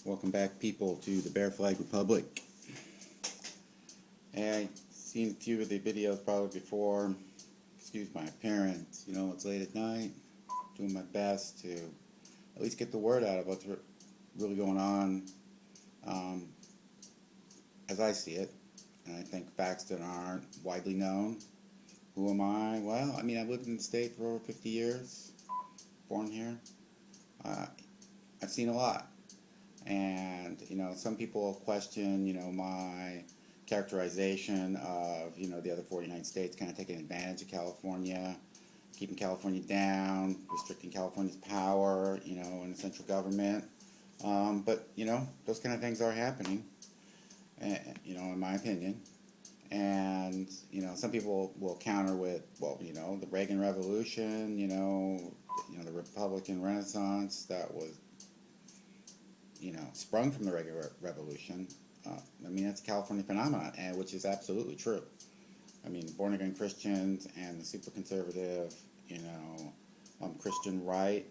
Welcome back, people, to the Bear Flag Republic. And I've seen a few of the videos probably before. Excuse my appearance. It's late at night. Doing my best to at least get the word out of what's really going on um, as I see it. And I think facts that aren't widely known. Who am I? Well, I've lived in the state for over 50 years. Born here. I've seen a lot. And, some people question, my characterization of, the other 49 states kind of taking advantage of California, keeping California down, restricting California's power, in the central government. But, those kind of things are happening, in my opinion. And, some people will counter with, well, the Reagan Revolution, the Republican Renaissance that was sprung from the Reagan Revolution. That's a California phenomenon, and which is absolutely true. Born-again Christians and the super conservative, Christian right,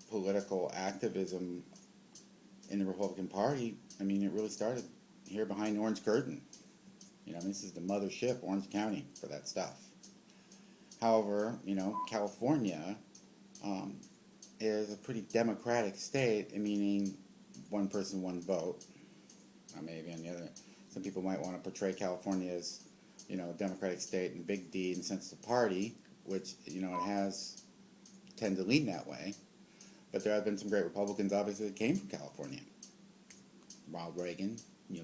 political activism in the Republican Party. It really started here behind the Orange Curtain. This is the mothership, Orange County, for that stuff. However, California is a pretty democratic state, meaning one person, one vote. Maybe on the other, some people might want to portray California as, a democratic state and big D in the sense of party, which, it has tend to lean that way. But there have been some great Republicans, obviously, that came from California. Ronald Reagan,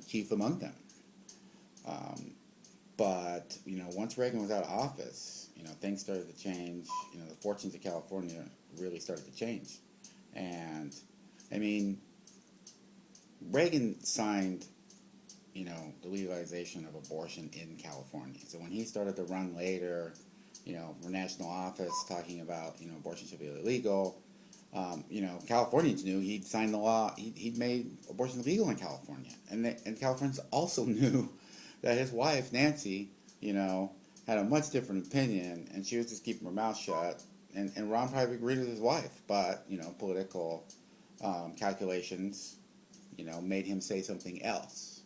chief among them. But once Reagan was out of office, things started to change. The fortunes of California really started to change. And, Reagan signed, the legalization of abortion in California. So when he started to run later, for national office, talking about, abortion should be illegal, Californians knew he'd signed the law, he'd made abortion legal in California. And Californians also knew that his wife, Nancy, had a much different opinion, and she was just keeping her mouth shut. And Ron probably agreed with his wife, but, political calculations, made him say something else.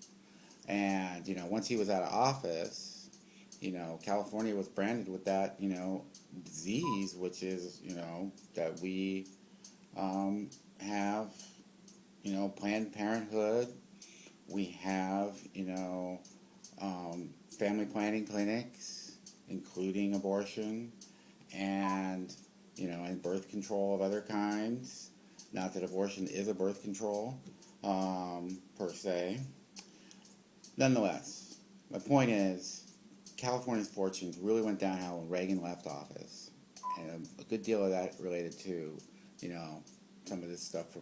And, once he was out of office, California was branded with that, disease, which is, that we have, Planned Parenthood, we have, family planning clinics, including abortion, and, and birth control of other kinds. Not that abortion is a birth control, per se. Nonetheless, my point is, California's fortunes really went downhill when Reagan left office. And a good deal of that related to, some of this stuff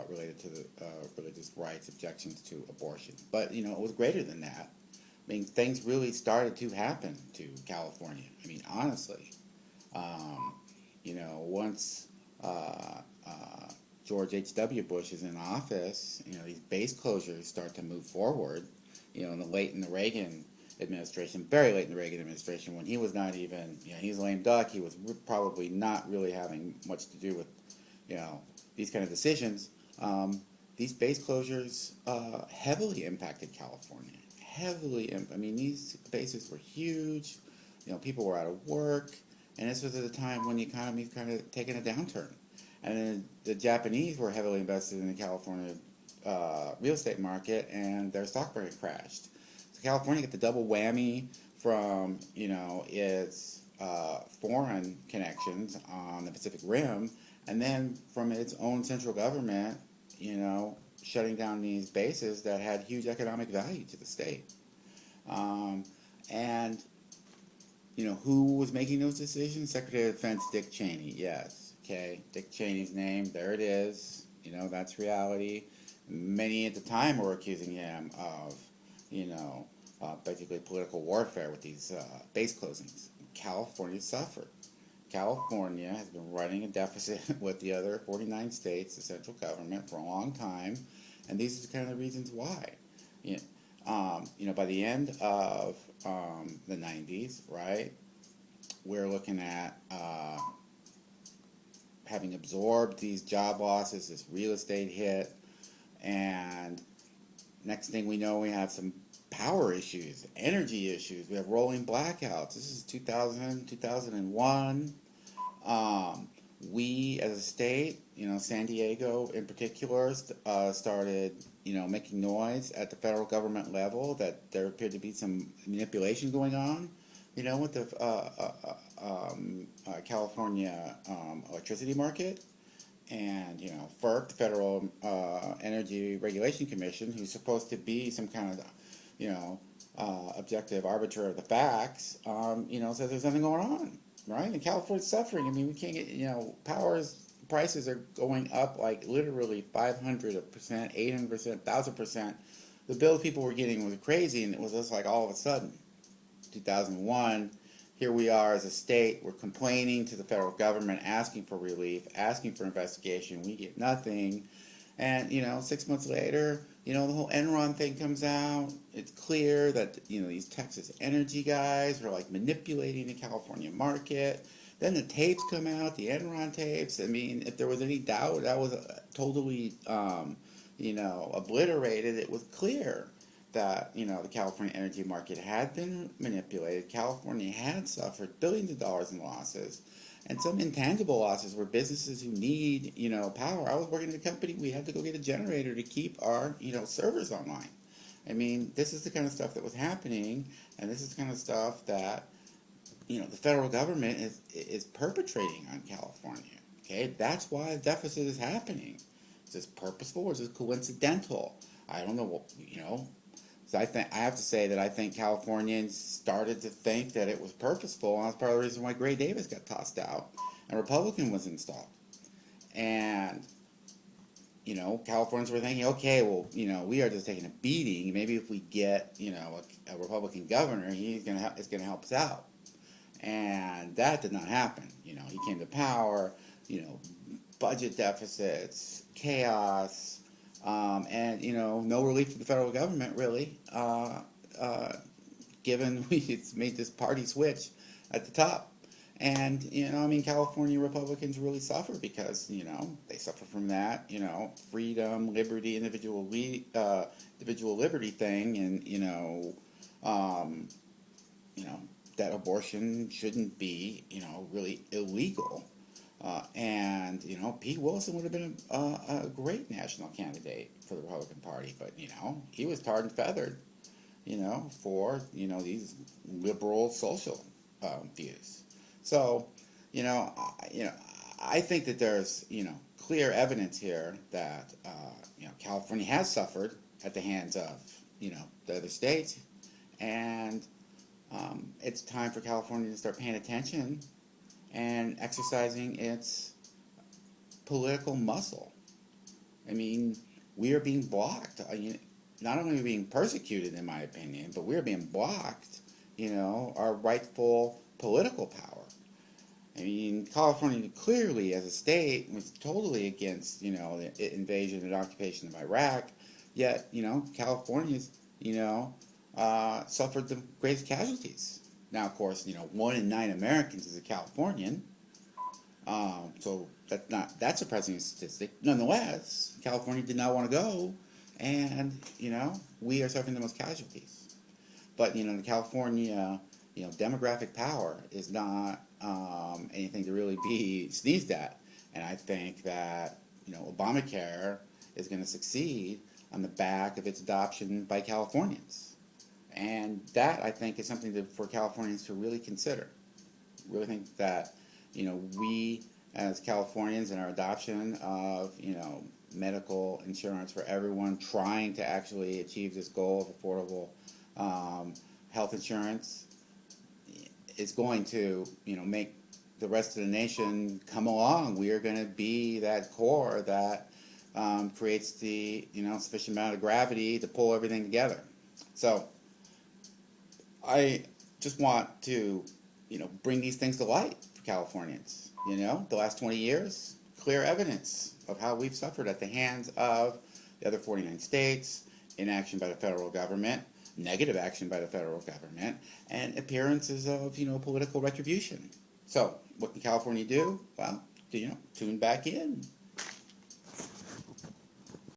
related to the religious rights, objections to abortion. But, it was greater than that. Things really started to happen to California. Honestly. Once George H.W. Bush is in office, these base closures start to move forward. In the Reagan administration, very late in the Reagan administration, when he was not even, he was a lame duck. He was probably not really having much to do with, these kind of decisions. These base closures heavily impacted California. These bases were huge. People were out of work, and this was at a time when the economy was kind of taking a downturn. And then the Japanese were heavily invested in the California real estate market, and their stock market crashed. So California got the double whammy from, its foreign connections on the Pacific Rim, and then from its own central government, shutting down these bases that had huge economic value to the state. And, who was making those decisions? Secretary of Defense Dick Cheney, yes. Okay, Dick Cheney's name, there it is. That's reality. Many at the time were accusing him of, basically political warfare with these base closings. California suffered. California has been running a deficit with the other 49 states, the central government, for a long time, and these are kind of the reasons why. By the end of the 90s, right, we're looking at having absorbed these job losses, this real estate hit, and next thing we know, we have some power issues, energy issues. We have rolling blackouts. This is 2000, 2001. We, as a state, San Diego in particular, started, making noise at the federal government level that there appeared to be some manipulation going on, with the California electricity market. And, FERC, the Federal Energy Regulation Commission, who's supposed to be some kind of, objective arbiter of the facts, says there's nothing going on, right? And California's suffering. I mean, we can't get, prices are going up like literally 500%, 800%, 1,000%. The bills people were getting was crazy, and it was just like all of a sudden, 2001. Here we are as a state, we're complaining to the federal government, asking for relief, asking for investigation. We get nothing. And, 6 months later, the whole Enron thing comes out. It's clear that, these Texas energy guys are like manipulating the California market. Then the tapes come out, the Enron tapes. I mean, if there was any doubt, that was totally, obliterated. It was clear that, the California energy market had been manipulated. California had suffered billions of dollars in losses, and some intangible losses where businesses who need, power. I was working at a company, we had to go get a generator to keep our, servers online. I mean, this is the kind of stuff that was happening, and this is the kind of stuff that, the federal government is perpetrating on California. Okay, that's why the deficit is happening. Is this purposeful or is this coincidental? I don't know. So I have to say that I think Californians started to think that it was purposeful, and that's part of the reason why Gray Davis got tossed out and Republican was installed. And Californians were thinking, okay, well, we are just taking a beating. Maybe if we get a Republican governor, it's gonna help us out. And that did not happen. He came to power. Budget deficits, chaos. And no relief to the federal government really, given it's made this party switch at the top. And California Republicans really suffer because they suffer from that freedom, liberty, individual liberty thing, and that abortion shouldn't be really illegal. And Pete Wilson would have been a great national candidate for the Republican Party, but he was tarred and feathered, for these liberal social views. So, I think that there's clear evidence here that California has suffered at the hands of the other states, and it's time for California to start paying attention and exercising its political muscle. I mean, we are being blocked. Not only are we being persecuted, in my opinion, but we are being blocked, our rightful political power. I mean, California clearly, as a state, was totally against, the invasion and occupation of Iraq, yet, California's, suffered the greatest casualties. Now, of course, 1 in 9 Americans is a Californian, so that's a surprising statistic. Nonetheless, California did not want to go, and, we are suffering the most casualties. But, the California, demographic power is not anything to really be sneezed at. And I think that, Obamacare is going to succeed on the back of its adoption by Californians. And that, I think, is something for Californians to really consider. Really think that, we as Californians in our adoption of, medical insurance for everyone, trying to actually achieve this goal of affordable health insurance, is going to, make the rest of the nation come along. We are going to be that core that creates the, sufficient amount of gravity to pull everything together. So I just want to, bring these things to light for Californians. The last 20 years, clear evidence of how we've suffered at the hands of the other 49 states, inaction by the federal government, negative action by the federal government, and appearances of, political retribution. So what can California do? Well, tune back in.